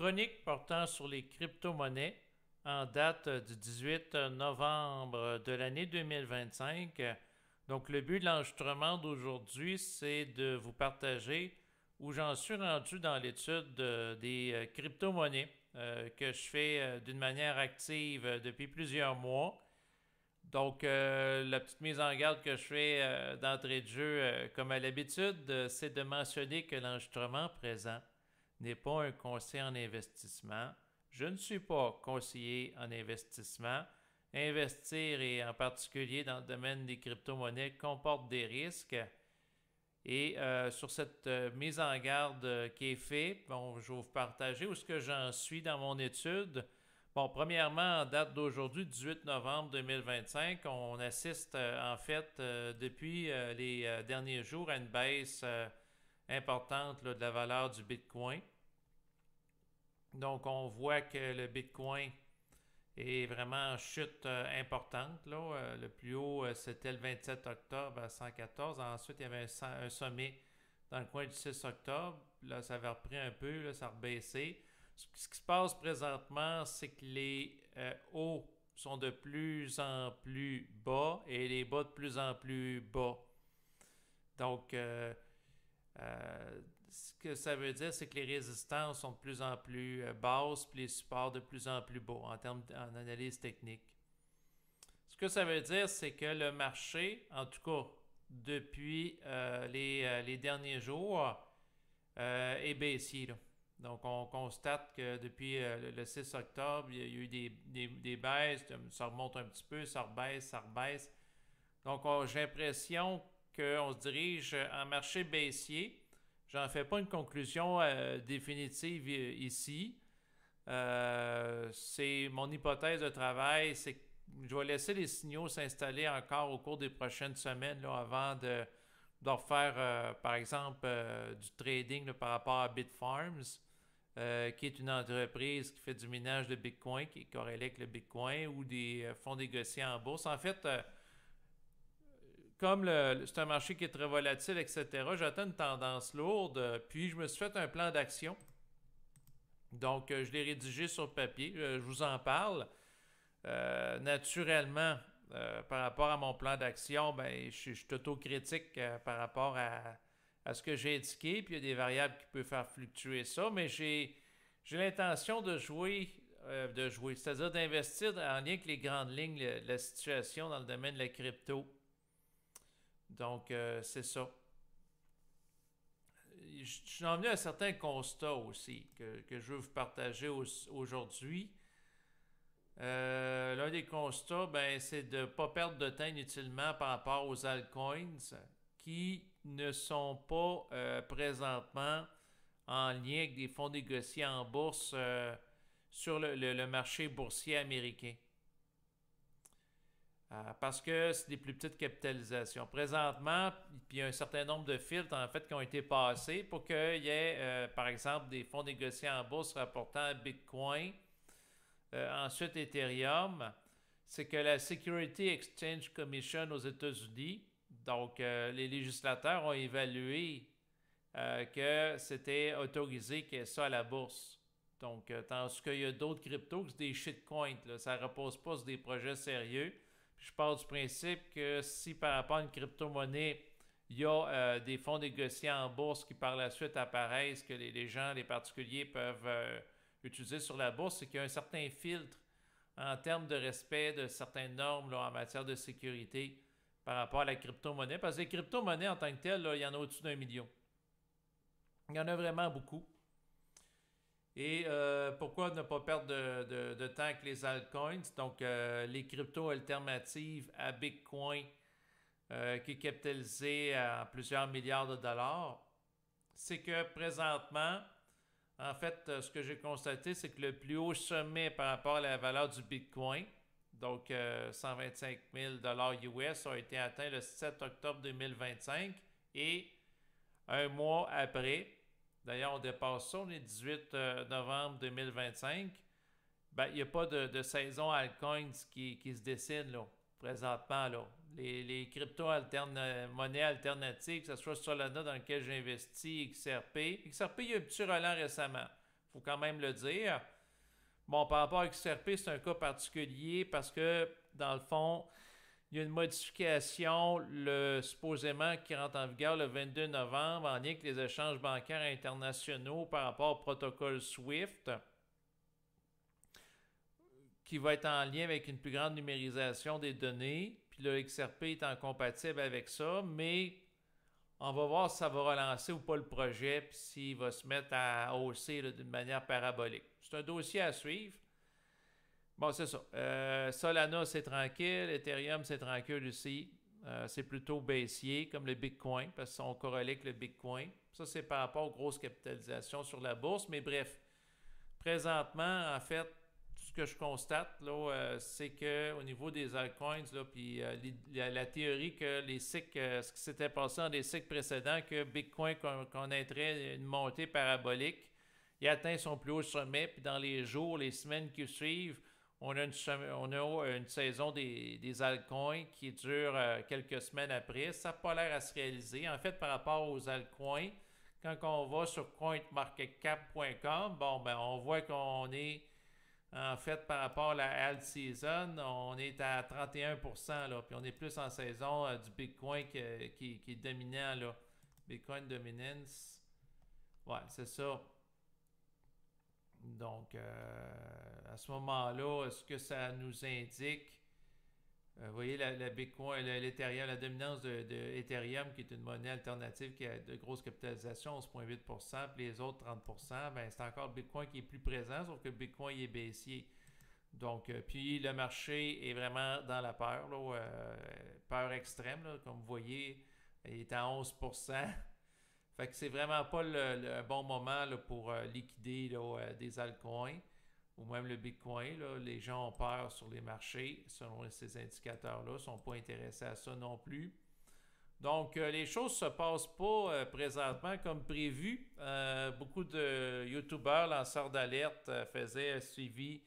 chronique portant sur les crypto-monnaies en date du 18 novembre de l'année 2025. Donc, le but de l'enregistrement d'aujourd'hui, c'est de vous partager où j'en suis rendu dans l'étude des crypto-monnaies que je fais d'une manière active depuis plusieurs mois. Donc, la petite mise en garde que je fais d'entrée de jeu, comme à l'habitude, c'est de mentionner que l'enregistrement présent n'est pas un conseil en investissement. Je ne suis pas conseiller en investissement. Investir, et en particulier dans le domaine des crypto-monnaies, comporte des risques. Et sur cette mise en garde qui est faite, bon, je vais vous partager où est-ce que j'en suis dans mon étude. Bon, premièrement, en date d'aujourd'hui, 18 novembre 2025, on assiste en fait depuis les derniers jours à une baisse importante là, de la valeur du Bitcoin. Donc, on voit que le Bitcoin est vraiment en chute importante. Là. Le plus haut, c'était le 27 octobre à 114. Ensuite, il y avait un sommet dans le coin du 6 octobre. Là, ça avait repris un peu, là, ça a rebaissé. Ce qui se passe présentement, c'est que les hauts sont de plus en plus bas et les bas de plus en plus bas. Donc, ce que ça veut dire, c'est que les résistances sont de plus en plus basses puis les supports de plus en plus bas en analyse technique. Ce que ça veut dire, c'est que le marché, en tout cas depuis les derniers jours, est baissier. Là. Donc, on constate que depuis le 6 octobre, il y a eu des baisses, ça remonte un petit peu, ça rebaisse, ça rebaisse. Donc, j'ai l'impression qu'on se dirige en marché baissier. J'en fais pas une conclusion définitive ici. C'est mon hypothèse de travail, c'est que je vais laisser les signaux s'installer encore au cours des prochaines semaines là, avant de refaire, par exemple, du trading là, par rapport à Bitfarms, qui est une entreprise qui fait du minage de Bitcoin, qui est corrélé avec le Bitcoin, ou des fonds négociés en bourse. En fait, comme c'est un marché qui est très volatile, etc., j'attends une tendance lourde, puis je me suis fait un plan d'action. Donc, je l'ai rédigé sur papier, je vous en parle. Naturellement, par rapport à mon plan d'action, ben, je suis autocritique par rapport à ce que j'ai indiqué, puis il y a des variables qui peuvent faire fluctuer ça, mais j'ai l'intention de jouer, c'est-à-dire d'investir en lien avec les grandes lignes de la situation dans le domaine de la crypto. Donc, c'est ça. Je suis venu à certains constats aussi que je veux vous partager aujourd'hui. L'un des constats, ben, c'est de ne pas perdre de temps inutilement par rapport aux altcoins qui ne sont pas présentement en lien avec des fonds négociés en bourse sur le marché boursier américain. Parce que c'est des plus petites capitalisations. Présentement, il y a un certain nombre de filtres en fait qui ont été passés pour qu'il y ait, par exemple, des fonds négociés en bourse rapportant Bitcoin, ensuite Ethereum. C'est que la Security Exchange Commission aux États-Unis, donc les législateurs ont évalué que c'était autorisé qu'il y ait ça à la bourse. Donc, tandis qu'il y a d'autres cryptos, c'est des shitcoins. Là, ça ne repose pas sur des projets sérieux. Je pars du principe que si par rapport à une crypto-monnaie, il y a des fonds négociés en bourse qui par la suite apparaissent, que les gens, les particuliers peuvent utiliser sur la bourse, c'est qu'il y a un certain filtre en termes de respect de certaines normes là, en matière de sécurité par rapport à la crypto-monnaie. Parce que les crypto-monnaies en tant que telles, là, il y en a au-dessus d'1 million. Il y en a vraiment beaucoup. Et pourquoi ne pas perdre de temps avec les altcoins? Donc, les cryptos alternatives à Bitcoin qui est capitalisé à plusieurs milliards de dollars. C'est que présentement, en fait, ce que j'ai constaté, c'est que le plus haut sommet par rapport à la valeur du Bitcoin, donc 125 000 US, a été atteint le 7 octobre 2025 et un mois après, d'ailleurs, on dépasse ça, on est 18 novembre 2025. Ben, il n'y a pas de saison altcoins qui se dessine là, présentement. Là. Les crypto-monnaies alternatives, que ce soit Solana dans lequel j'ai investi, XRP. XRP, il y a eu un petit relent récemment. faut quand même le dire. Bon, par rapport à XRP, c'est un cas particulier parce que, dans le fond, il y a une modification, supposément, qui rentre en vigueur le 22 novembre en lien avec les échanges bancaires internationaux par rapport au protocole SWIFT, qui va être en lien avec une plus grande numérisation des données. Puis le XRP étant compatible avec ça, mais on va voir si ça va relancer ou pas le projet, puis s'il va se mettre à hausser d'une manière parabolique. C'est un dossier à suivre. Bon, c'est ça. Solana, c'est tranquille. Ethereum, c'est tranquille aussi. C'est plutôt baissier, comme le Bitcoin, parce qu'on corrèle avec le Bitcoin. Ça, c'est par rapport aux grosses capitalisations sur la bourse. Mais bref, présentement, en fait, tout ce que je constate, là, c'est qu'au niveau des altcoins, là, puis la théorie que les cycles, ce qui s'était passé dans les cycles précédents, que Bitcoin connaîtrait une montée parabolique, il atteint son plus haut sommet, puis dans les jours, les semaines qui suivent, on a une saison des altcoins qui dure quelques semaines après. Ça n'a pas l'air à se réaliser. En fait, par rapport aux altcoins, quand on va sur coinmarketcap.com, bon, ben, on voit qu'on est, en fait, par rapport à la alt season, on est à 31%, là, puis on est plus en saison du Bitcoin qui est dominant, là. Bitcoin dominance. Ouais, c'est ça. Donc, à ce moment-là, ce que ça nous indique, vous voyez, la Bitcoin, l'Ethereum, la dominance de Ethereum, qui est une monnaie alternative qui a de grosses capitalisations, 11,8%, puis les autres 30%, ben, c'est encore le Bitcoin qui est plus présent, sauf que le Bitcoin il est baissier. Donc, puis le marché est vraiment dans la peur, là, peur extrême, là, comme vous voyez, il est à 11%. Fait que c'est vraiment pas le bon moment là, pour liquider là, des altcoins ou même le Bitcoin. Là. Les gens ont peur sur les marchés, selon ces indicateurs-là, ne sont pas intéressés à ça non plus. Donc, les choses ne se passent pas présentement comme prévu. Beaucoup de YouTubeurs, lanceurs d'alerte, faisaient un suivi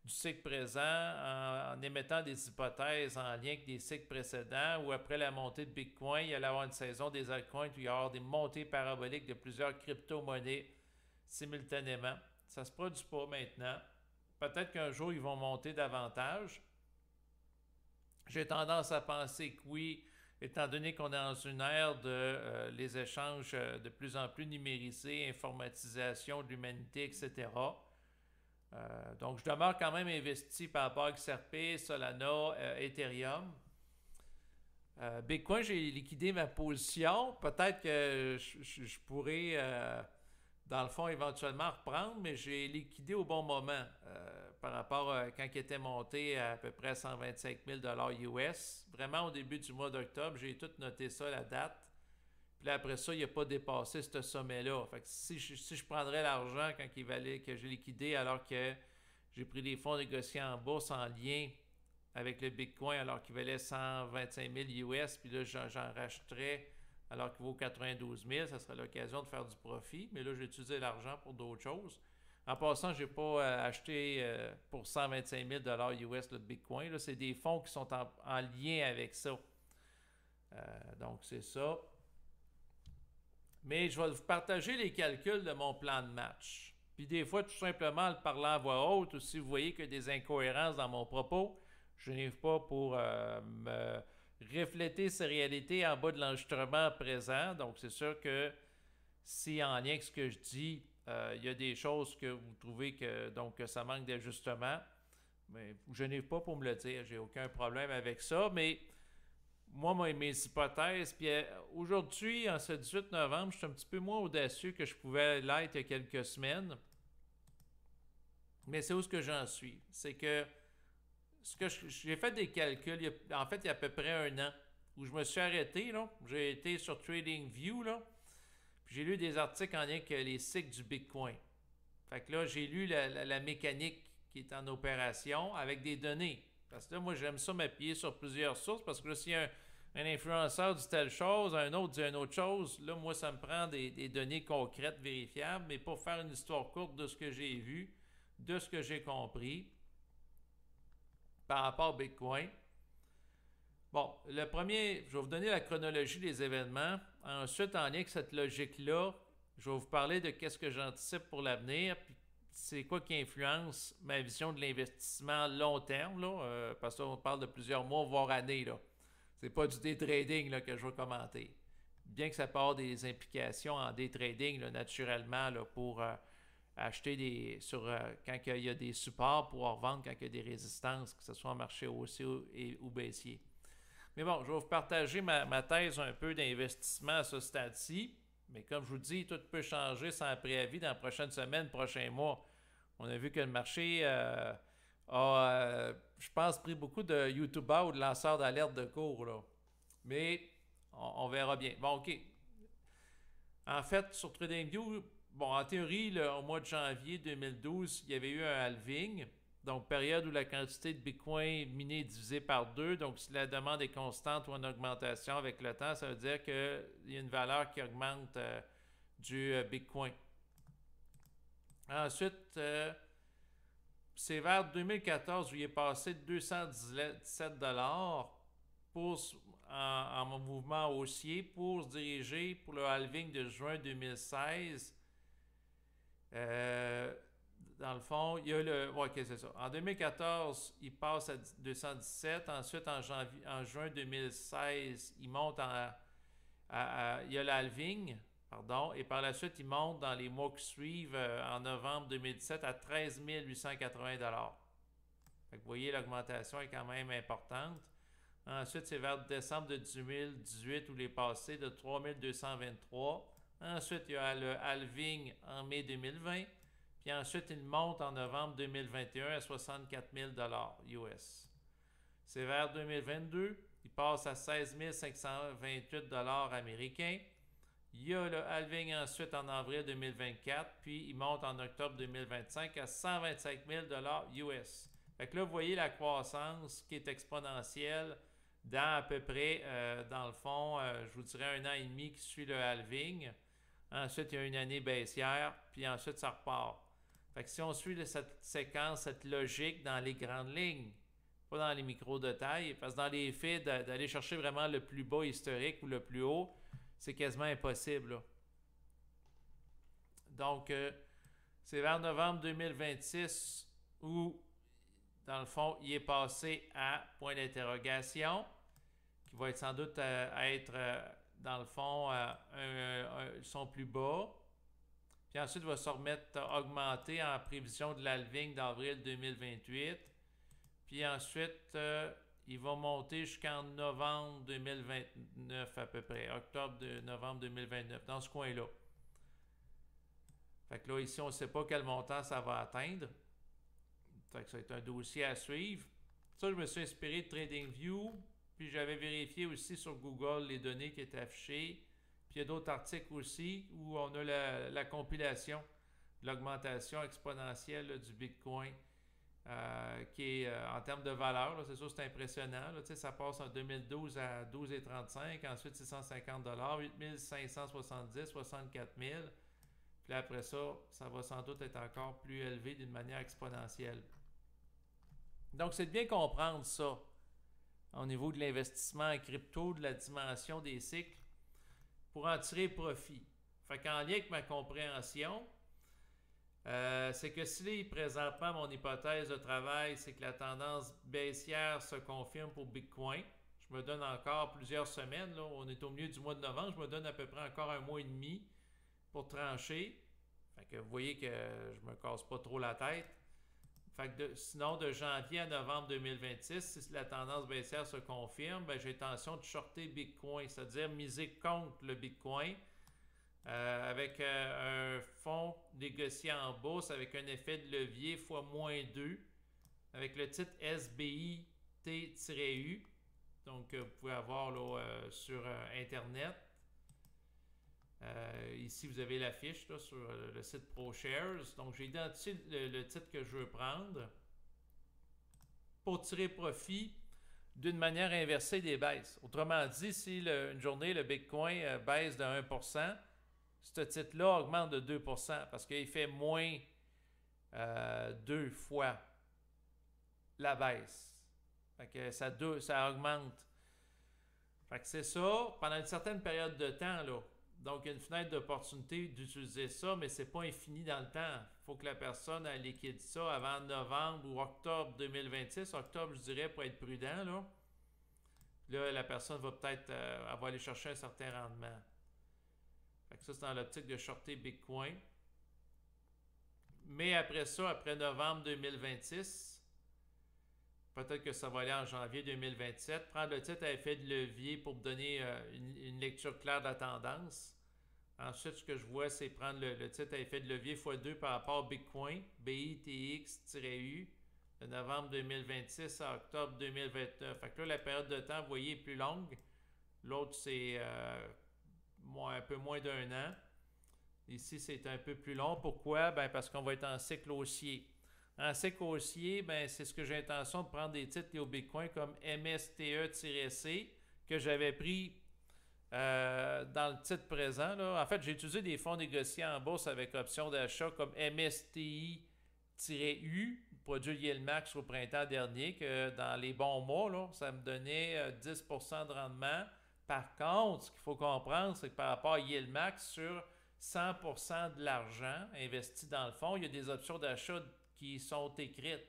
du cycle présent en émettant des hypothèses en lien avec des cycles précédents où après la montée de Bitcoin, il y allait avoir une saison des altcoins où il y allait avoir des montées paraboliques de plusieurs crypto-monnaies simultanément. Ça ne se produit pas maintenant. Peut-être qu'un jour, ils vont monter davantage. J'ai tendance à penser que oui, étant donné qu'on est dans une ère de les échanges de plus en plus numérisés, informatisation de l'humanité, etc., donc, je demeure quand même investi par rapport à XRP, Solana, Ethereum. Bitcoin, j'ai liquidé ma position. Peut-être que je pourrais, dans le fond, éventuellement reprendre, mais j'ai liquidé au bon moment par rapport à quand il était monté à peu près 125 000 US. Vraiment, au début du mois d'octobre, j'ai tout noté ça, la date. Puis là, après ça, il n'a pas dépassé ce sommet-là. Fait que si je prendrais l'argent quand il valait, que j'ai liquidé alors que j'ai pris des fonds négociés en bourse en lien avec le Bitcoin alors qu'il valait 125 000 US, puis là, j'en rachèterais alors qu'il vaut 92 000, ça serait l'occasion de faire du profit. Mais là, j'ai utilisé l'argent pour d'autres choses. En passant, je n'ai pas acheté pour 125 000 US le Bitcoin. Là, c'est des fonds qui sont en lien avec ça. Donc, c'est ça. Mais je vais vous partager les calculs de mon plan de match. Puis des fois, tout simplement, en le parlant à voix haute, ou si vous voyez qu'il y a des incohérences dans mon propos, je n'arrive pas pour me refléter ces réalités en bas de l'enregistrement présent. Donc, c'est sûr que si en lien avec ce que je dis, il y a des choses que vous trouvez que ça manque d'ajustement, mais je n'arrive pas pour me le dire. J'ai aucun problème avec ça, mais moi, mes hypothèses, puis aujourd'hui, en ce 18 novembre, je suis un petit peu moins audacieux que je pouvais l'être il y a quelques semaines. Mais c'est où ce que j'en suis? C'est que j'ai fait des calculs, il y a à peu près un an, où je me suis arrêté, là. J'ai été sur TradingView, là, puis j'ai lu des articles en lien avec les cycles du Bitcoin. Fait que là, j'ai lu la mécanique qui est en opération avec des données. Parce que là, moi, j'aime ça m'appuyer sur plusieurs sources parce que là, si un influenceur dit telle chose, un autre dit une autre chose, là, moi, ça me prend des données concrètes, vérifiables, mais pour faire une histoire courte de ce que j'ai vu, de ce que j'ai compris par rapport au Bitcoin. Bon, le premier, je vais vous donner la chronologie des Ensuite, en lien avec cette logique-là, je vais vous parler de qu'est-ce que j'anticipe pour l'avenir, puis c'est quoi qui influence ma vision de l'investissement long terme, là, parce qu'on parle de plusieurs mois, voire années, là. C'est pas du day trading là, que je vais commenter. Bien que ça peut avoir des implications en day trading, là, naturellement, là, pour acheter quand il y a des supports, pouvoir vendre quand il y a des résistances, que ce soit en marché haussier ou baissier. Mais bon, je vais vous partager ma thèse un peu d'investissement à ce stade-ci. Mais comme je vous dis, tout peut changer sans préavis dans les prochaines semaines, prochains mois. On a vu que le marché je pense, pris beaucoup de YouTubers ou de lanceurs d'alerte de cours, là. Mais on verra bien. Bon, OK. En fait, sur TradingView, bon, en théorie, au mois de janvier 2012, il y avait eu un halving. Donc, période où la quantité de Bitcoin miné est divisée par 2. Donc, si la demande est constante ou en augmentation avec le temps, ça veut dire qu'il y a une valeur qui augmente du Bitcoin. Ensuite, c'est vers 2014 où il est passé de 217 en mouvement haussier pour se diriger pour le halving de juin 2016. Dans le fond, il y a le. Ouais, ok, c'est ça. En 2014, il passe à 217. Ensuite, en juin 2016, il monte il y a le halving. Pardon, et par la suite, il monte dans les mois qui suivent en novembre 2017 à 13 880 Fait que vous voyez, l'augmentation est quand même importante. Ensuite, c'est vers décembre de 2018 où il est passé de 3 223. Ensuite, il y a le halving en mai 2020. Puis ensuite, il monte en novembre 2021 à 64 000 US. C'est vers 2022, il passe à 16 528 américains. Il y a le halving ensuite en avril 2024, puis il monte en octobre 2025 à 125 000 US. Fait que là, vous voyez la croissance qui est exponentielle dans à peu près, dans le fond, je vous dirais 1 an et demi qui suit le halving. Ensuite, il y a une année baissière, puis ensuite, ça repart. Fait que si on suit cette séquence, cette logique dans les grandes lignes, pas dans les micros de taille, parce que dans les faits, d'aller chercher vraiment le plus bas historique ou le plus haut, c'est quasiment impossible, là. Donc, c'est vers novembre 2026 où, dans le fond, il est passé à point d'interrogation, qui va être sans doute dans le fond, son plus bas. Puis ensuite, il va se remettre à augmenter en prévision de l'halving d'avril 2028. Puis ensuite, il va monter jusqu'en novembre 2029 à peu près, novembre 2029, dans ce coin-là. Fait que là, ici, on ne sait pas quel montant ça va atteindre. Fait que ça va être un dossier à suivre. Ça, je me suis inspiré de TradingView, puis j'avais vérifié aussi sur Google les données qui étaient affichées. Puis il y a d'autres articles aussi où on a la compilation de l'augmentation exponentielle là, du Bitcoin. Qui est en termes de valeur, c'est sûr c'est impressionnant. Là, ça passe en 2012 à 12,35, ensuite 650 8 570, 64 000. Puis après ça, ça va sans doute être encore plus élevé d'une manière exponentielle. Donc, c'est de bien comprendre ça au niveau de l'investissement en crypto, de la dimension des cycles, pour en tirer profit. Fait qu'en lien avec ma compréhension, c'est que si présentement mon hypothèse de travail, c'est que la tendance baissière se confirme pour Bitcoin, je me donne encore plusieurs semaines, là, on est au milieu du mois de novembre, je me donne à peu près encore 1 mois et demi pour trancher. Fait que vous voyez que je me casse pas trop la tête. Fait que sinon, de janvier à novembre 2026, si la tendance baissière se confirme, ben, j'ai l'intention de shorter Bitcoin, c'est-à-dire miser contre le Bitcoin. Avec un fonds négocié en bourse avec un effet de levier x-2 avec le titre SBIT-U. Donc, vous pouvez avoir là, sur Internet. Ici, vous avez la fiche là, sur le site ProShares. Donc, j'ai identifié le titre que je veux prendre pour tirer profit d'une manière inversée des baisses. Autrement dit, si une journée, le Bitcoin baisse de 1%, ce titre-là augmente de 2% parce qu'il fait moins 2 fois la baisse. Fait que ça augmente. Fait que c'est ça. Pendant une certaine période de temps, là, Donc, il y a une fenêtre d'opportunité d'utiliser ça, mais c'est pas infini dans le temps. Il faut que la personne elle liquide ça avant novembre ou octobre 2026. Octobre, je dirais, pour être prudent, là. Là, la personne va peut-être elle va aller chercher un certain rendement. Fait que ça, c'est dans l'optique de shorter Bitcoin. Mais après ça, après novembre 2026, peut-être que ça va aller en janvier 2027, prendre le titre à effet de levier pour me donner une lecture claire de la tendance. Ensuite, ce que je vois, c'est prendre le titre à effet de levier x2 par rapport au Bitcoin, BITX-U, de novembre 2026 à octobre 2029. Fait que là, la période de temps, vous voyez, est plus longue. L'autre, c'est un peu moins d'un an. Ici, c'est un peu plus long. Pourquoi? Ben, parce qu'on va être en cycle haussier. En cycle haussier, ben, c'est ce que j'ai l'intention de prendre des titres liés au Bitcoin comme MSTE-C que j'avais pris dans le titre présent. Là. En fait, j'ai utilisé des fonds négociés en bourse avec option d'achat comme MSTI-U, produit Yield Max au printemps dernier, que dans les bons mois, là, ça me donnait 10% de rendement. Par contre, ce qu'il faut comprendre, c'est que par rapport à Yield Max, sur 100% de l'argent investi dans le fonds, il y a des options d'achat qui sont écrites.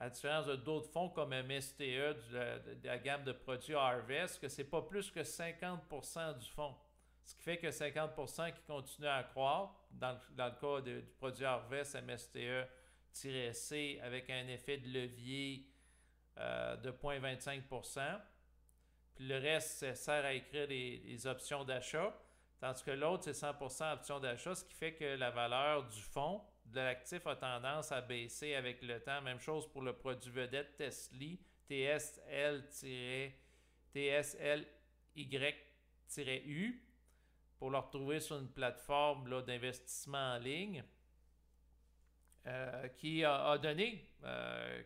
À différence d'autres fonds comme MSTE, de la gamme de produits Harvest, que c'est pas plus que 50% du fonds. Ce qui fait que 50% qui continue à croître, dans le cas du produit Harvest MSTE-C, avec un effet de levier de 0,25%. Puis le reste, ça sert à écrire les options d'achat. Tandis que l'autre, c'est 100% option d'achat, ce qui fait que la valeur du fonds, de l'actif, a tendance à baisser avec le temps. Même chose pour le produit vedette Tesla, TSLY-U, pour le retrouver sur une plateforme d'investissement en ligne qui a donné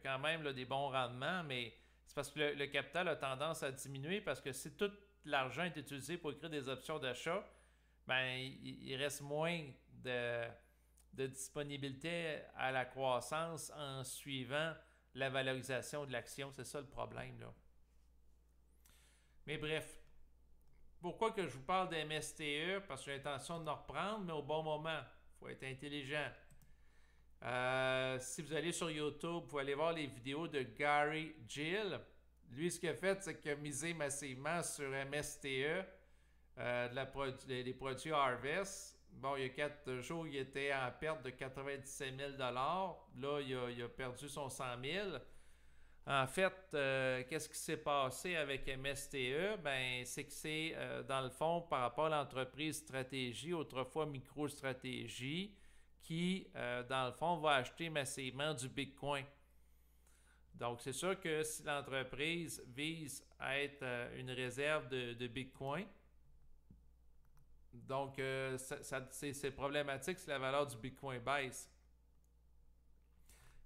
quand même des bons rendements, mais c'est parce que le capital a tendance à diminuer parce que si tout l'argent est utilisé pour écrire des options d'achat, ben, il reste moins de disponibilité à la croissance en suivant la valorisation de l'action. C'est ça le problème, là. Mais bref, pourquoi que je vous parle des MSTE? Parce que j'ai l'intention de en reprendre, mais au bon moment. Il faut être intelligent. Si vous allez sur YouTube, vous pouvez aller voir les vidéos de Gary Gill. Lui, ce qu'il a fait, c'est qu'il a misé massivement sur MSTE, des produits Harvest. Bon, il y a 4 jours, il était en perte de 97 000 $. Là, il a perdu son 100 000. En fait, qu'est-ce qui s'est passé avec MSTE? Ben, c'est que c'est, dans le fond, par rapport à l'entreprise Stratégie, autrefois MicroStratégie, qui, dans le fond, va acheter massivement du Bitcoin. Donc, c'est sûr que si l'entreprise vise à être une réserve de Bitcoin, donc c'est problématique si la valeur du Bitcoin baisse.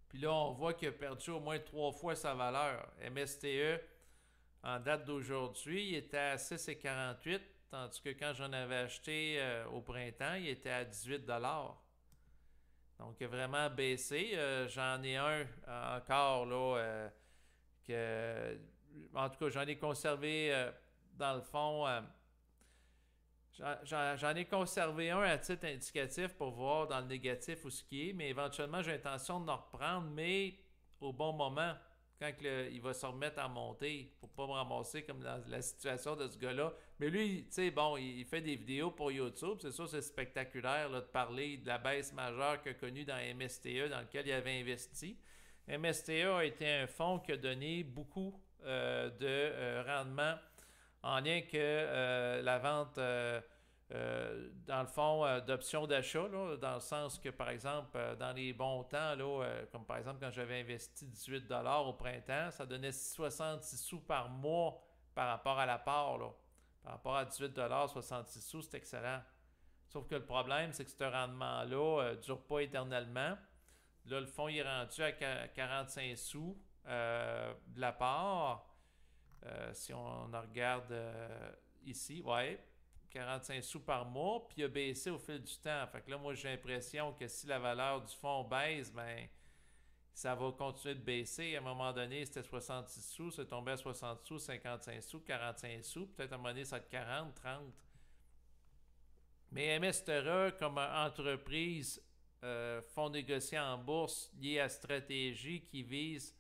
Puis là, on voit qu'il a perdu au moins 3 fois sa valeur. MSTE, en date d'aujourd'hui, il était à 6,48, tandis que quand j'en avais acheté au printemps, il était à 18 $. Donc, il a vraiment baissé. J'en ai un encore, là, en tout cas, j'en ai conservé, dans le fond, j'en ai conservé un à titre indicatif pour voir dans le négatif où ce qui est, mais éventuellement, j'ai l'intention de en reprendre, mais au bon moment, quand il va se remettre à monter, pour ne pas me ramasser comme dans la situation de ce gars-là. Mais lui, tu sais, bon, il fait des vidéos pour YouTube, c'est sûr, c'est spectaculaire là, de parler de la baisse majeure qu'il a connue dans MSTE, dans lequel il avait investi. MSTE a été un fonds qui a donné beaucoup de rendement en lien que la vente, dans le fond, d'options d'achat, là, dans le sens que, par exemple, dans les bons temps, là, comme par exemple quand j'avais investi 18 $ au printemps, ça donnait 66 sous par mois par rapport à la part. Là. Par rapport à 18 $, 66 sous, c'est excellent. Sauf que le problème, c'est que ce rendement-là ne dure pas éternellement. Là, le fonds il est rendu à 45 sous de la part. Si on regarde ici, ouais, 45 sous par mois, puis il a baissé au fil du temps. Fait que là, moi, j'ai l'impression que si la valeur du fonds baisse, ben ça va continuer de baisser. À un moment donné, c'était 66 sous, c'est tombé à 60 sous, 55 sous, 45 sous. Peut-être à un moment donné, ça va être 40, 30. Mais MSTERA, comme entreprise, fonds négociés en bourse lié à stratégie qui vise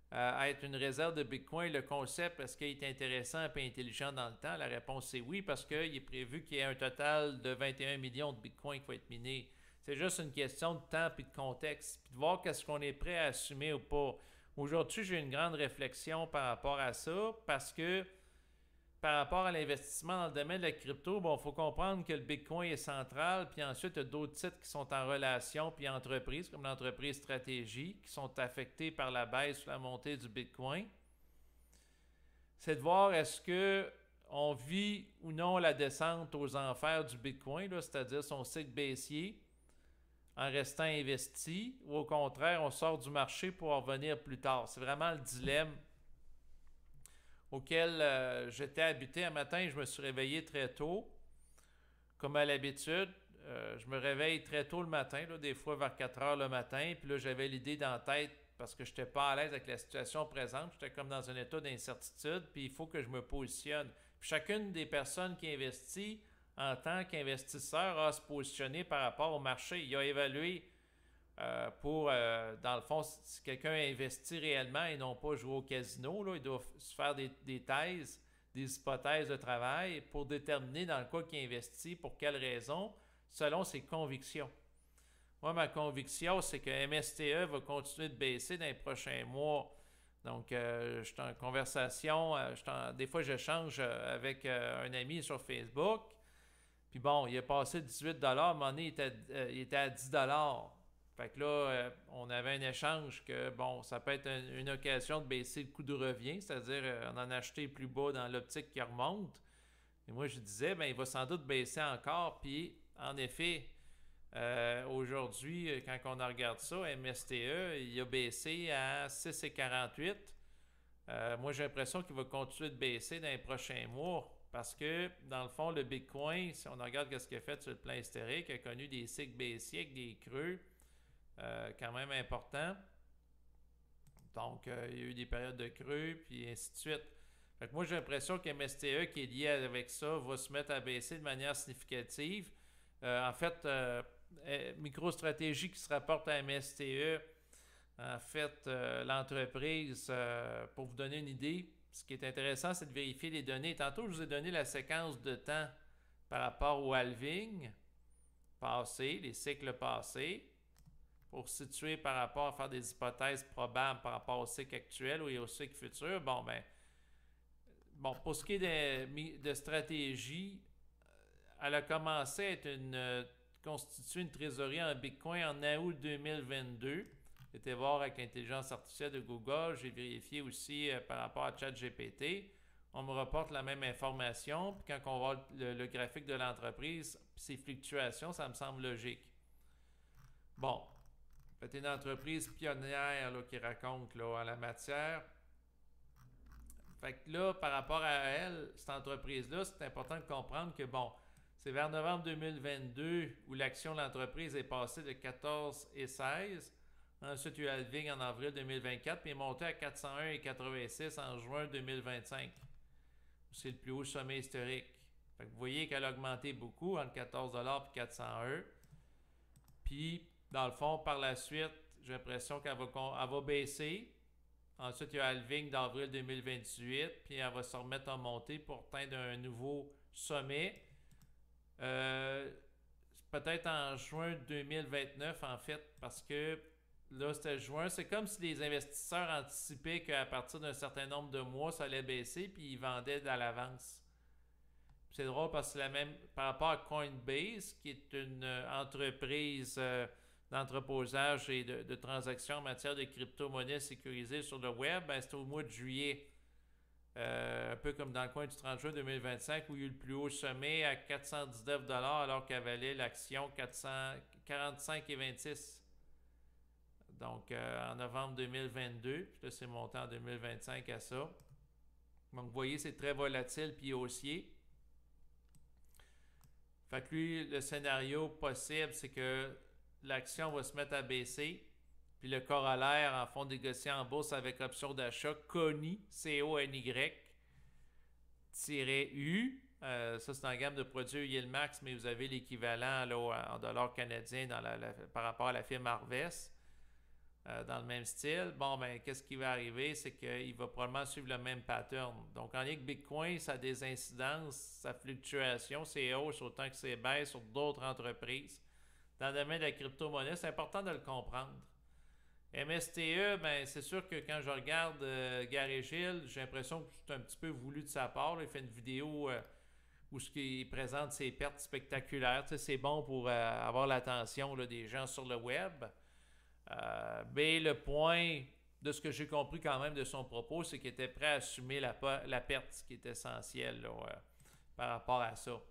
à être une réserve de Bitcoin, le concept, est-ce qu'il est intéressant et intelligent dans le temps? La réponse est oui, parce qu'il est prévu qu'il y ait un total de 21 millions de Bitcoin qui va être miné. C'est juste une question de temps et de contexte, puis de voir qu'est-ce qu'on est prêt à assumer ou pas. Aujourd'hui, j'ai une grande réflexion par rapport à ça, parce que par rapport à l'investissement dans le domaine de la crypto, bon, il faut comprendre que le Bitcoin est central, puis ensuite, il y a d'autres titres qui sont en relation, puis entreprises, comme l'entreprise stratégie, qui sont affectés par la baisse ou la montée du Bitcoin. C'est de voir est-ce que on vit ou non la descente aux enfers du Bitcoin, c'est-à-dire son cycle baissier, en restant investi, ou au contraire, on sort du marché pour en revenir plus tard. C'est vraiment le dilemme auquel j'étais habité. Un matin, je me suis réveillé très tôt, comme à l'habitude. Je me réveille très tôt le matin, là, des fois vers 4 heures le matin, puis là, j'avais l'idée dans la tête, parce que je n'étais pas à l'aise avec la situation présente, j'étais comme dans un état d'incertitude, puis il faut que je me positionne. Puis chacune des personnes qui investit en tant qu'investisseur a à se positionner par rapport au marché. Il a évalué dans le fond, si quelqu'un investit réellement et non pas jouer au casino, là, il doit se faire des thèses, des hypothèses de travail pour déterminer dans le cas qu'il investit, pour quelles raisons, selon ses convictions. Moi, ma conviction, c'est que MSTE va continuer de baisser dans les prochains mois. Donc, je suis en conversation, des fois, j'échange avec un ami sur Facebook. Puis bon, il a passé 18 $, à un moment donné, il était à 10 $. Fait que là, on avait un échange que, bon, ça peut être une occasion de baisser le coût de revient, c'est-à-dire on en acheter plus bas dans l'optique qui remonte. Et moi, je disais, ben, il va sans doute baisser encore. Puis, en effet, aujourd'hui, quand on regarde ça, MSTE, il a baissé à 6,48. Moi, j'ai l'impression qu'il va continuer de baisser dans les prochains mois. Parce que, dans le fond, le Bitcoin, si on regarde ce qu'il a fait sur le plan historique, a connu des cycles baissiers avec des creux quand même importants. Donc, il y a eu des périodes de creux, puis ainsi de suite. Fait que moi, j'ai l'impression que MSTE, qui est lié avec ça, va se mettre à baisser de manière significative. En fait, MicroStratégie qui se rapporte à MSTE, en fait, l'entreprise, pour vous donner une idée, ce qui est intéressant, c'est de vérifier les données. Tantôt, je vous ai donné la séquence de temps par rapport au halving passé, les cycles passés, pour situer par rapport à faire des hypothèses probables par rapport au cycle actuel ou au cycle futur. Bon, pour ce qui est de stratégie, elle a commencé à être constituer une trésorerie en Bitcoin en août 2022. J'ai été voir avec l'intelligence artificielle de Google. J'ai vérifié aussi par rapport à ChatGPT. On me rapporte la même information. Puis quand on voit le graphique de l'entreprise, ses fluctuations, ça me semble logique. Bon, c'est une entreprise pionnière là, qui raconte là, en la matière. Fait que là, par rapport à elle, cette entreprise-là, c'est important de comprendre que, bon, c'est vers novembre 2022 où l'action de l'entreprise est passée de 14,16. Ensuite, il y a eu halving en avril 2024, puis il est monté à 401,86 en juin 2025. C'est le plus haut sommet historique. Fait que vous voyez qu'elle a augmenté beaucoup, entre 14 $ et 401. Puis, dans le fond, par la suite, j'ai l'impression qu'elle va baisser. Ensuite, il y a halving d'avril 2028, puis elle va se remettre en montée pour atteindre un nouveau sommet. Peut-être en juin 2029, en fait, parce que là, c'était juin. C'est comme si les investisseurs anticipaient qu'à partir d'un certain nombre de mois, ça allait baisser, puis ils vendaient à l'avance. C'est drôle parce que c'est la même par rapport à Coinbase, qui est une entreprise d'entreposage et de transactions en matière de crypto-monnaies sécurisées sur le web. Ben, c'était au mois de juillet. Un peu comme dans le coin du 30 juin 2025 où il y a eu le plus haut sommet à 419 $ alors qu'elle valait l'action 45,26. Donc, en novembre 2022, puis là, c'est monté en 2025 à ça. Donc, vous voyez, c'est très volatile puis haussier. Fait que lui, le scénario possible, c'est que l'action va se mettre à baisser. Puis le corollaire en fonds négociés en bourse avec option d'achat, CONY, C-O-N-Y, -U, Ça, c'est dans la gamme de produits Yield Max, mais vous avez l'équivalent là, en dollars canadiens par rapport à la firme Harvest. Dans le même style. Bon, ben, qu'est-ce qui va arriver? C'est qu'il va probablement suivre le même pattern. Donc, en lien avec Bitcoin, ça a des incidences, sa fluctuation, ses hausses autant que ses baisses sur d'autres entreprises. Dans le domaine de la crypto-monnaie, c'est important de le comprendre. MSTE, ben, c'est sûr que quand je regarde Gary Gilles, j'ai l'impression que c'est un petit peu voulu de sa part. Là. Il fait une vidéo où il présente ses pertes spectaculaires. Tu sais, c'est bon pour avoir l'attention des gens sur le web. Mais le point de ce que j'ai compris quand même de son propos, c'est qu'il était prêt à assumer la perte, ce qui est essentiel là, par rapport à ça.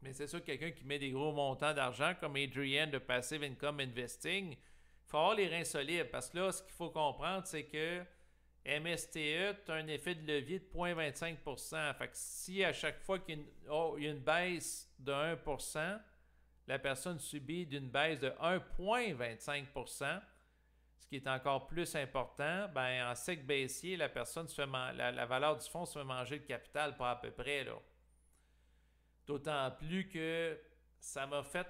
Mais c'est sûr que quelqu'un qui met des gros montants d'argent comme Adrian de Passive Income Investing, il faut avoir les reins solides parce que là, ce qu'il faut comprendre, c'est que MSTE, tu as un effet de levier de 0,25%. Fait que si à chaque fois qu'il y a une baisse de 1%, la personne subit d'une baisse de 1,25%, ce qui est encore plus important, ben en cycle baissier, la personne la valeur du fonds se fait manger le capital pas à peu près. Là. D'autant plus que ça m'a fait...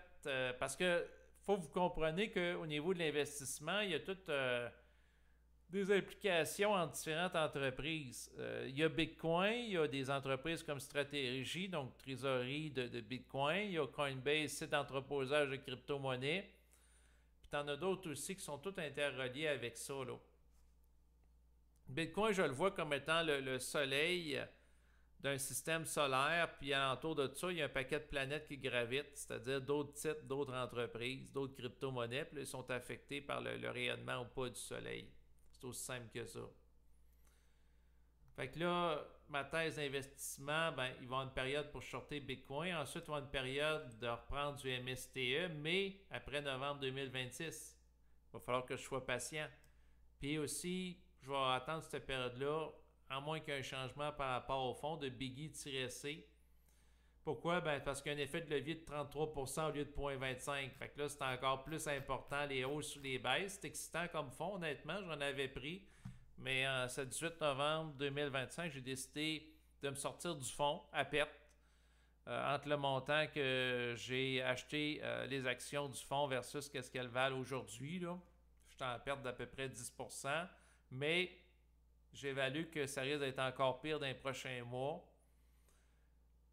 parce que faut que vous compreniez qu'au niveau de l'investissement, il y a toutes des implications entre différentes entreprises. Il y a Bitcoin, il y a des entreprises comme Stratégie, donc trésorerie de Bitcoin. Il y a Coinbase, site d'entreposage de crypto-monnaies. Puis tu en as d'autres aussi qui sont toutes interreliées avec ça. Là. Bitcoin, je le vois comme étant le soleil d'un système solaire, puis alentour de ça, il y a un paquet de planètes qui gravitent, c'est-à-dire d'autres titres, d'autres entreprises, d'autres crypto-monnaies, puis là, ils sont affectés par le rayonnement ou pas du soleil. C'est aussi simple que ça. Fait que là, ma thèse d'investissement, ben, il va y avoir une période pour shorter Bitcoin. Ensuite, il va y avoir une période de reprendre du MSTE, mais après novembre 2026. Il va falloir que je sois patient. Puis aussi, je vais attendre cette période-là, à moins qu'il y ait un changement par rapport au fond de Biggie-C. Pourquoi? Ben, parce qu'il y a un effet de levier de 33% au lieu de 0,25. Fait que là, c'est encore plus important, les hausses ou les baisses. C'est excitant comme fond, honnêtement, j'en avais pris. Mais ce 18 novembre 2025, j'ai décidé de me sortir du fonds à perte entre le montant que j'ai acheté les actions du fonds versus ce qu'elles valent aujourd'hui. Je suis en perte d'à peu près 10%, mais j'évalue que ça risque d'être encore pire dans les prochains mois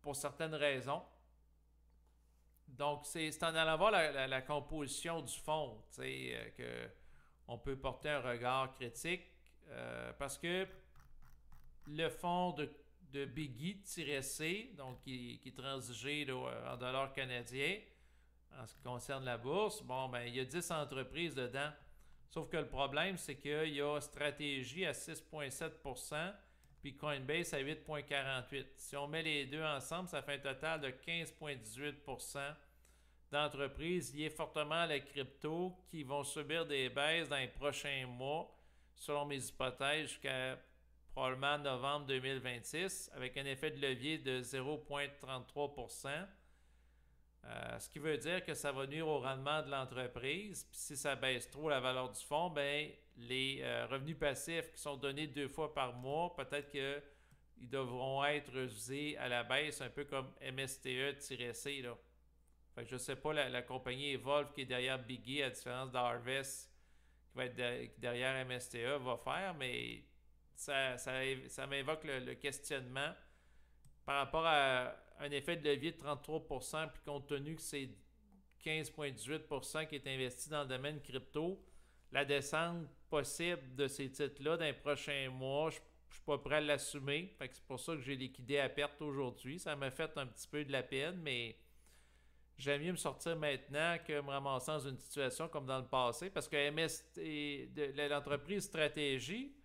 pour certaines raisons. Donc, c'est en allant voir la composition du fonds qu'on peut porter un regard critique parce que le fonds de Biggie-C, donc qui est transigé là, en dollars canadiens, en ce qui concerne la bourse, bon, ben, il y a 10 entreprises dedans. Sauf que le problème, c'est qu'il y a Stratégie à 6,7%, puis Coinbase à 8,48%. Si on met les deux ensemble, ça fait un total de 15,18% d'entreprises liées fortement à la crypto qui vont subir des baisses dans les prochains mois, selon mes hypothèses, jusqu'à probablement novembre 2026, avec un effet de levier de 0,33%. Ce qui veut dire que ça va nuire au rendement de l'entreprise. Puis si ça baisse trop la valeur du fonds, ben les revenus passifs qui sont donnés 2 fois par mois, peut-être qu'ils devront être usés à la baisse, un peu comme MSTE-C. Là. Fait que je ne sais pas, la compagnie Evolve qui est derrière Biggie, à différence d'Harvest qui va être derrière MSTE, va faire, mais ça m'évoque le questionnement par rapport à un effet de levier de 33%, puis compte tenu que c'est 15,18% qui est investi dans le domaine crypto, la descente possible de ces titres-là dans les prochains mois, je ne suis pas prêt à l'assumer. Fait que c'est pour ça que j'ai liquidé à perte aujourd'hui. Ça m'a fait un petit peu de la peine, mais j'aime mieux me sortir maintenant que me ramasser dans une situation comme dans le passé, parce que l'entreprise Stratégie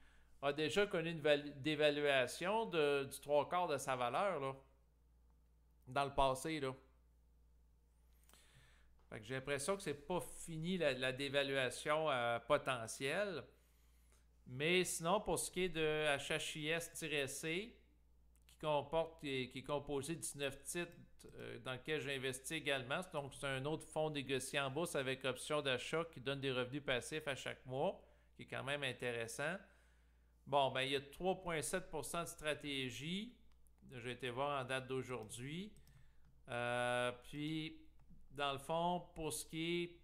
a déjà connu une dévaluation du 3/4 de sa valeur là, dans le passé. Là. Fait que j'ai l'impression que c'est pas fini la dévaluation potentielle. Mais sinon, pour ce qui est de HHIS-C, qui est composé de 19 titres dans lequel j'ai investi également. Donc, c'est un autre fonds négocié en bourse avec option d'achat qui donne des revenus passifs à chaque mois, qui est quand même intéressant. Bon, ben il y a 3,7% de stratégie. J'ai été voir en date d'aujourd'hui. Puis, dans le fond, pour ce qui est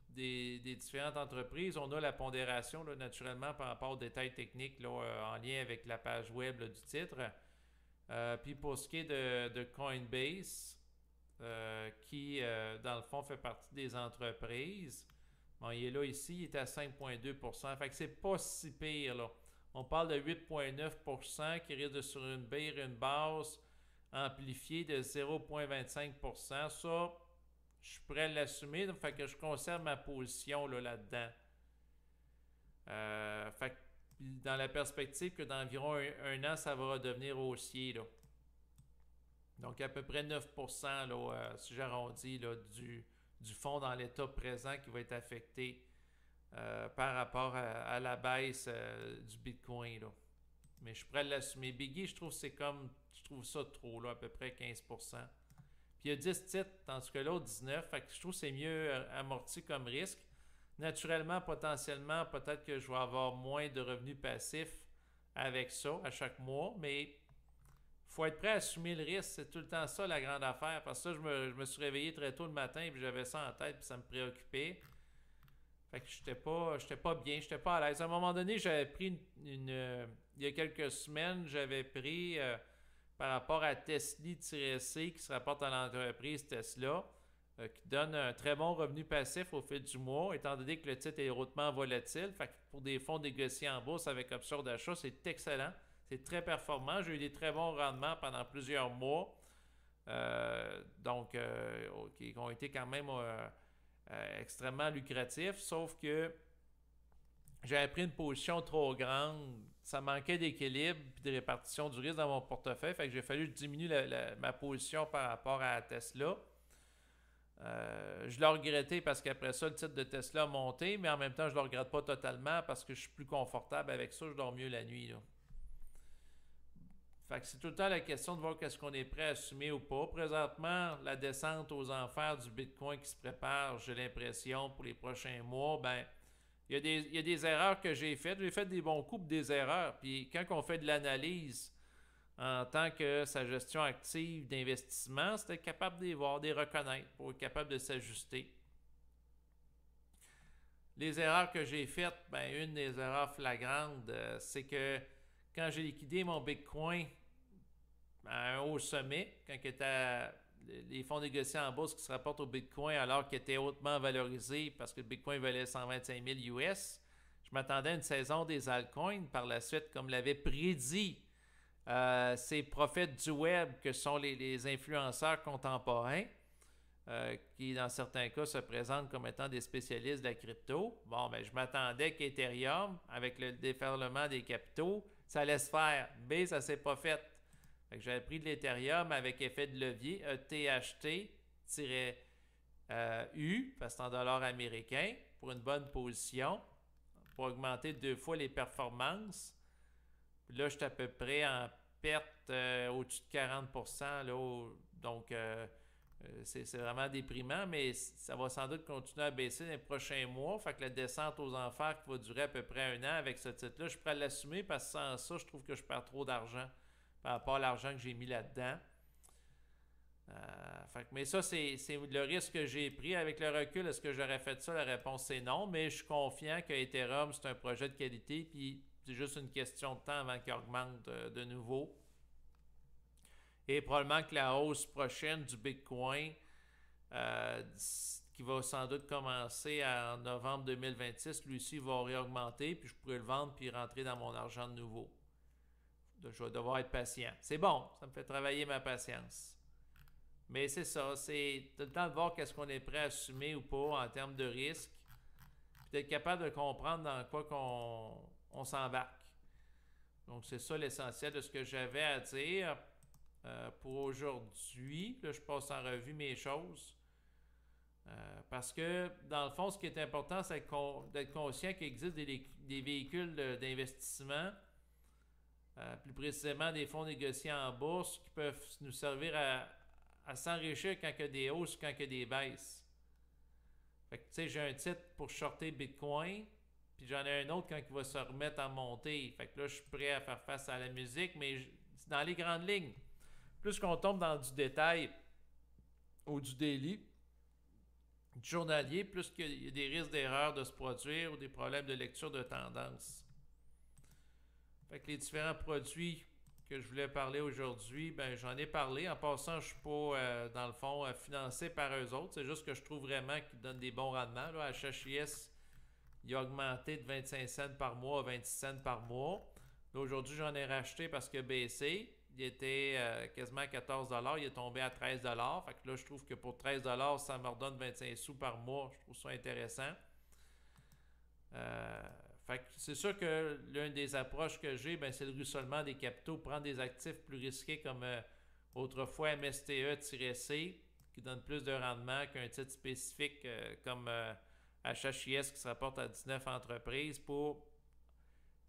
des différentes entreprises, on a la pondération, là, naturellement, par rapport aux détails techniques là, en lien avec la page web là, du titre. Puis pour ce qui est de Coinbase, qui, dans le fond, fait partie des entreprises, bon, il est là ici, il est à 5,2%. Fait que c'est pas si pire, là. On parle de 8,9% qui risque de sur une base amplifiée de 0,25%. Ça, je suis prêt à l'assumer, donc fait que je conserve ma position là, là-dedans. Fait que dans la perspective que d'environ un an, ça va redevenir haussier. Là. Donc à peu près 9% là, si j'arrondis là, du fonds dans l'état présent qui va être affecté par rapport à la baisse du Bitcoin. Là. Mais je suis prêt à l'assumer. Biggie, je trouve ça trop, là, à peu près 15%. Puis il y a 10 titres, tandis que l'autre 19. Fait que je trouve que c'est mieux amorti comme risque. Naturellement, potentiellement, peut-être que je vais avoir moins de revenus passifs avec ça à chaque mois, mais il faut être prêt à assumer le risque. C'est tout le temps ça la grande affaire. Parce que ça, je me suis réveillé très tôt le matin et j'avais ça en tête puis ça me préoccupait. Fait que j'étais pas bien, j'étais pas à l'aise. À un moment donné, j'avais pris il y a quelques semaines, j'avais pris par rapport à Tesla-C qui se rapporte à l'entreprise Tesla, qui donne un très bon revenu passif au fil du mois, étant donné que le titre est hautement volatile. Fait que pour des fonds négociés en bourse avec option d'achat, c'est excellent. C'est très performant. J'ai eu des très bons rendements pendant plusieurs mois. Qui ont été quand même extrêmement lucratifs, sauf que j'avais pris une position trop grande. Ça manquait d'équilibre et de répartition du risque dans mon portefeuille. Fait que j'ai fallu diminuer ma position par rapport à Tesla. Je l'ai regretté parce qu'après ça, le titre de Tesla a monté, mais en même temps, je ne le regrette pas totalement parce que je suis plus confortable avec ça. Je dors mieux la nuit. Là. Fait que c'est tout le temps la question de voir qu'est-ce qu'on est prêt à assumer ou pas. Présentement, la descente aux enfers du Bitcoin qui se prépare, j'ai l'impression, pour les prochains mois, ben, il y a des erreurs que j'ai faites. J'ai fait des bons coups, des erreurs. Puis quand on fait de l'analyse en tant que sa gestion active d'investissement, c'est être capable de les voir, de les reconnaître pour être capable de s'ajuster. Les erreurs que j'ai faites, ben, une des erreurs flagrantes, c'est que quand j'ai liquidé mon Bitcoin à un haut sommet, quand il était les fonds négociés en bourse qui se rapportent au Bitcoin alors qu'il était hautement valorisé parce que le Bitcoin valait 125 000 US, je m'attendais à une saison des altcoins par la suite, comme l'avait prédit ces prophètes du web que sont les influenceurs contemporains, qui dans certains cas se présentent comme étant des spécialistes de la crypto. Bon, ben je m'attendais qu'Ethereum, avec le déferlement des capitaux, ça allait se faire. Mais ça ne s'est pas fait. Fait que j'avais pris de l'Ethereum avec effet de levier, ETHT-U, parce que c'est en dollars américains, pour une bonne position, pour augmenter 2 fois les performances. Puis là, je suis à peu près en perte au-dessus de 40%. Là, donc, c'est vraiment déprimant, mais ça va sans doute continuer à baisser dans les prochains mois. Fait que la descente aux enfers qui va durer à peu près un an avec ce titre-là, je suis prêt à l'assumer parce que sans ça, je trouve que je perds trop d'argent par rapport à l'argent que j'ai mis là-dedans. Mais ça, c'est le risque que j'ai pris. Avec le recul, est-ce que j'aurais fait ça? La réponse, c'est non, mais je suis confiant que Ethereum, c'est un projet de qualité, puis c'est juste une question de temps avant qu'il augmente de nouveau. Et probablement que la hausse prochaine du Bitcoin, qui va sans doute commencer en novembre 2026, lui aussi va réaugmenter, puis je pourrais le vendre puis rentrer dans mon argent de nouveau. Je vais devoir être patient. C'est bon, ça me fait travailler ma patience. Mais c'est ça, c'est tout le temps de voir qu'est-ce qu'on est prêt à assumer ou pas en termes de risque, puis d'être capable de comprendre dans quoi on s'embarque. Donc c'est ça l'essentiel de ce que j'avais à dire. Pour aujourd'hui, là, je passe en revue mes choses. Parce que, dans le fond, ce qui est important, c'est d'être conscient qu'il existe des véhicules d'investissement, plus précisément des fonds négociés en bourse, qui peuvent nous servir à s'enrichir quand il y a des hausses, quand il y a des baisses. Fait que, tu sais, j'ai un titre pour shorter Bitcoin, puis j'en ai un autre quand il va se remettre en montée. Fait que là, je suis prêt à faire face à la musique, mais c'est dans les grandes lignes. plus qu'on tombe dans du détail ou du daily, du journalier, plus qu'il y a des risques d'erreur de se produire ou des problèmes de lecture de tendance. Fait que les différents produits que je voulais parler aujourd'hui, ben j'en ai parlé. En passant, je ne suis pas, dans le fond, financé par eux autres. C'est juste que je trouve vraiment qu'ils donnent des bons rendements. Là, HHIS, il a augmenté de 25 cents par mois à 26 cents par mois. Là, aujourd'hui, j'en ai racheté parce qu'il a baissé. Il était quasiment à 14 $. Il est tombé à 13 $. Fait que là, je trouve que pour 13 $, ça me redonne 25 sous par mois. Je trouve ça intéressant. Fait que c'est sûr que l'une des approches que j'ai, ben, c'est le ruissellement des capitaux, prendre des actifs plus risqués comme autrefois MSTE-C, qui donne plus de rendement qu'un titre spécifique comme HHIS qui se rapporte à 19 entreprises pour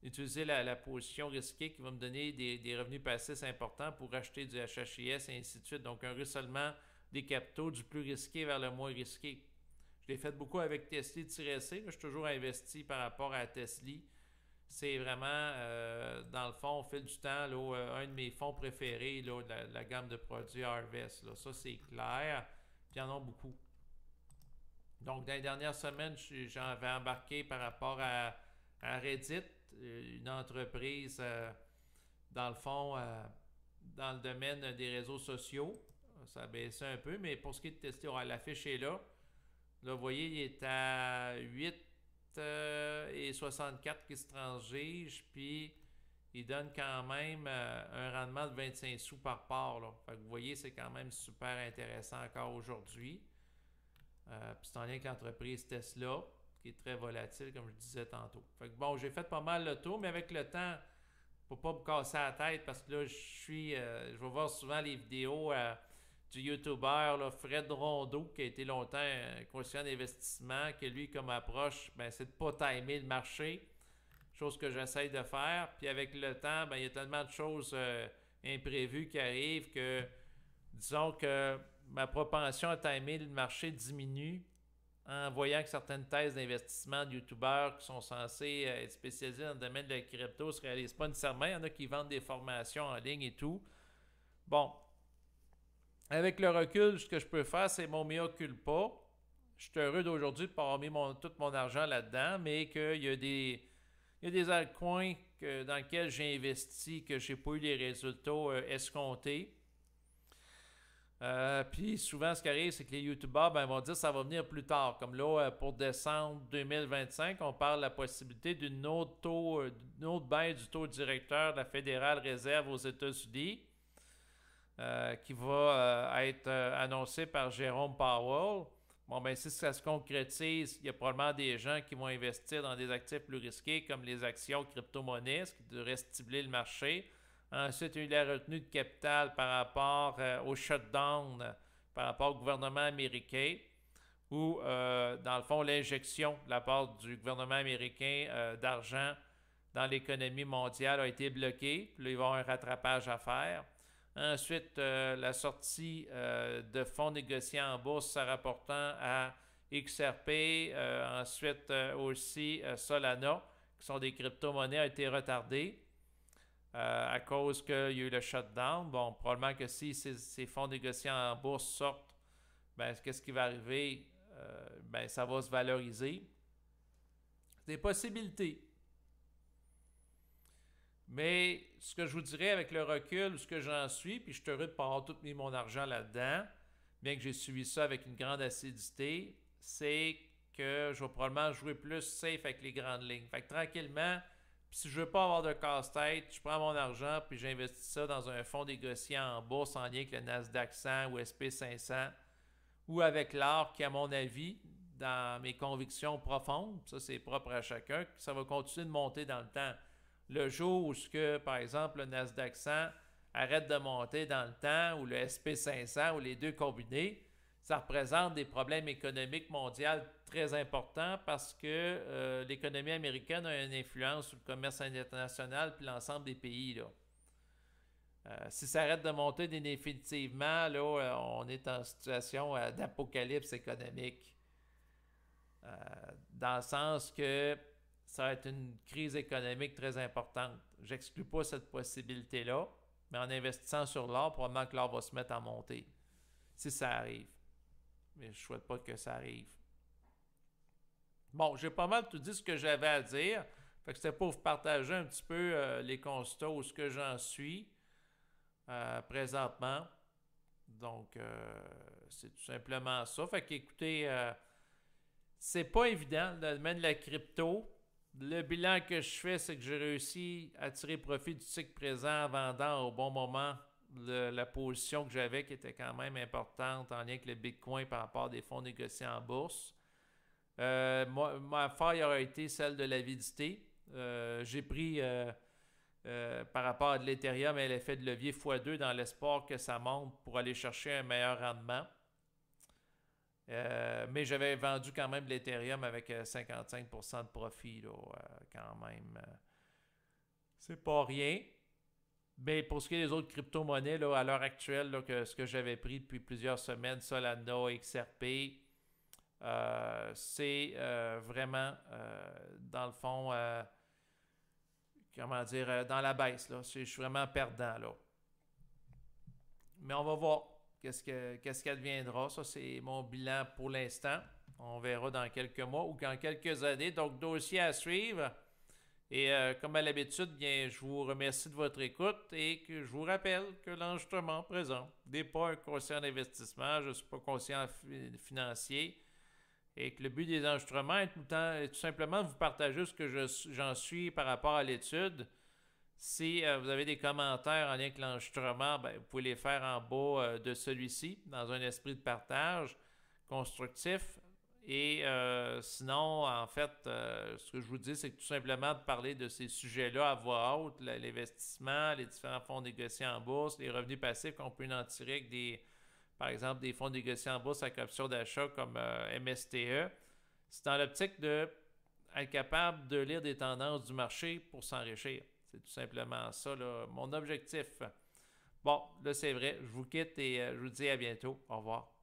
utiliser la position risquée qui va me donner des revenus passifs importants pour acheter du HHIS et ainsi de suite. Donc un ruissellement des capitaux du plus risqué vers le moins risqué. Je l'ai fait beaucoup avec Tesla-C. Je suis toujours investi par rapport à Tesla. C'est vraiment, dans le fond, au fil du temps, là, un de mes fonds préférés là, de la gamme de produits Harvest. Là. Ça, c'est clair. Puis, il y en a beaucoup. Donc, dans les dernières semaines, j'avais embarqué par rapport à Reddit, une entreprise, dans le fond, dans le domaine des réseaux sociaux. Ça a baissé un peu, mais pour ce qui est de Tesla, l'affiche est là. Là, vous voyez, il est à 8 et 64 qui se transige, puis il donne quand même un rendement de 25 sous par part. Là. Fait que vous voyez, c'est quand même super intéressant encore aujourd'hui. Puis c'est en lien avec l'entreprise Tesla, qui est très volatile, comme je disais tantôt. Fait que bon, j'ai fait pas mal le tour, mais avec le temps, pour pas me casser la tête, parce que là, je vais voir souvent les vidéos du YouTuber là, Fred Rondeau, qui a été longtemps un conseiller d'investissement, que lui, comme approche, ben, c'est de ne pas timer le marché, chose que j'essaye de faire. Puis avec le temps, ben, il y a tellement de choses imprévues qui arrivent que, disons que ma propension à timer le marché diminue en voyant que certaines thèses d'investissement de YouTubers qui sont censés être spécialisés dans le domaine de la crypto ne se réalisent pas nécessairement. Il y en a qui vendent des formations en ligne et tout. Bon, avec le recul, ce que je peux faire, c'est mon mea culpa. Je suis heureux d'aujourd'hui de ne pas avoir mis tout mon argent là-dedans, mais qu'il y a des altcoins dans lesquels j'ai investi que je n'ai pas eu les résultats escomptés. Puis souvent, ce qui arrive, c'est que les YouTubers vont dire que ça va venir plus tard. Comme là, pour décembre 2025, on parle de la possibilité d'une autre baisse du taux directeur de la Fédérale Réserve aux États-Unis. Qui va être annoncé par Jérôme Powell. Bon, ben si ça se concrétise, il y a probablement des gens qui vont investir dans des actifs plus risqués comme les actions crypto-monnaies, ce qui devrait stimuler le marché. Ensuite, il y a eu la retenue de capital par rapport au shutdown, par rapport au gouvernement américain, où, dans le fond, l'injection de la part du gouvernement américain d'argent dans l'économie mondiale a été bloquée. Puis là, il va y avoir un rattrapage à faire. Ensuite, la sortie de fonds négociés en bourse, ça rapportant à XRP. Ensuite, aussi Solana, qui sont des crypto-monnaies, a été retardée à cause qu'il y a eu le shutdown. Bon, probablement que si ces fonds négociés en bourse sortent, ben, qu'est-ce qui va arriver? Ben, ça va se valoriser. Des possibilités. Mais ce que je vous dirais avec le recul, ce que j'en suis, puis je suis heureux de ne pas avoir tout mis mon argent là-dedans, bien que j'ai suivi ça avec une grande acidité, c'est que je vais probablement jouer plus safe avec les grandes lignes. Fait que tranquillement, puis si je ne veux pas avoir de casse-tête, je prends mon argent puis j'investis ça dans un fonds négocié en bourse en lien avec le Nasdaq 100 ou SP500 ou avec l'or qui, à mon avis, dans mes convictions profondes, ça c'est propre à chacun, ça va continuer de monter dans le temps. Le jour où, par exemple, le Nasdaq 100 arrête de monter dans le temps, ou le SP500, ou les deux combinés, ça représente des problèmes économiques mondiaux très importants parce que l'économie américaine a une influence sur le commerce international puis l'ensemble des pays. Là. Si ça arrête de monter définitivement, là, on est en situation d'apocalypse économique. Dans le sens que ça va être une crise économique très importante. J'exclus pas cette possibilité-là, Mais en investissant sur l'or, probablement que l'or va se mettre à monter. Si ça arrive. Mais je ne souhaite pas que ça arrive. Bon, j'ai pas mal tout dit ce que j'avais à dire. Fait que c'était pour vous partager un petit peu les constats où ce que j'en suis présentement. Donc, c'est tout simplement ça. Fait qu'écoutez, c'est pas évident dans le domaine de la crypto. Le bilan que je fais, c'est que j'ai réussi à tirer profit du cycle présent en vendant au bon moment la position que j'avais qui était quand même importante en lien avec le Bitcoin par rapport à des fonds négociés en bourse. Ma faille aurait été celle de l'avidité. J'ai pris par rapport à de l'Ethereum et l'effet de levier x2 dans l'espoir que ça monte pour aller chercher un meilleur rendement. Mais j'avais vendu quand même de l'Ethereum avec 55% de profit, là, quand même. C'est pas rien. Mais pour ce qui est des autres crypto-monnaies, là, à l'heure actuelle, là, ce que j'avais pris depuis plusieurs semaines, Solana, XRP, c'est vraiment, dans le fond, comment dire, dans la baisse. Là. Je suis vraiment perdant. Là. Mais on va voir. Qu'est-ce qu'elle deviendra? Ça, c'est mon bilan pour l'instant. On verra dans quelques mois ou dans quelques années. Donc, dossier à suivre. Et comme à l'habitude, bien, je vous remercie de votre écoute et que je vous rappelle que l'enregistrement présent n'est pas un conseil en investissement. Je ne suis pas conseiller financier. Et que le but des enregistrements est tout simplement de vous partager ce que j'en suis par rapport à l'étude. Si vous avez des commentaires en lien avec l'enregistrement, ben, vous pouvez les faire en bas de celui-ci, dans un esprit de partage constructif. Et sinon, en fait, ce que je vous dis, c'est que tout simplement de parler de ces sujets-là à voix haute, l'investissement, les différents fonds négociés en bourse, les revenus passifs qu'on peut en tirer avec par exemple, des fonds négociés en bourse avec option d'achat comme MSTE. C'est dans l'optique d'être capable de lire des tendances du marché pour s'enrichir. C'est tout simplement ça, là, mon objectif. Bon, là, c'est vrai. Je vous quitte et je vous dis à bientôt. Au revoir.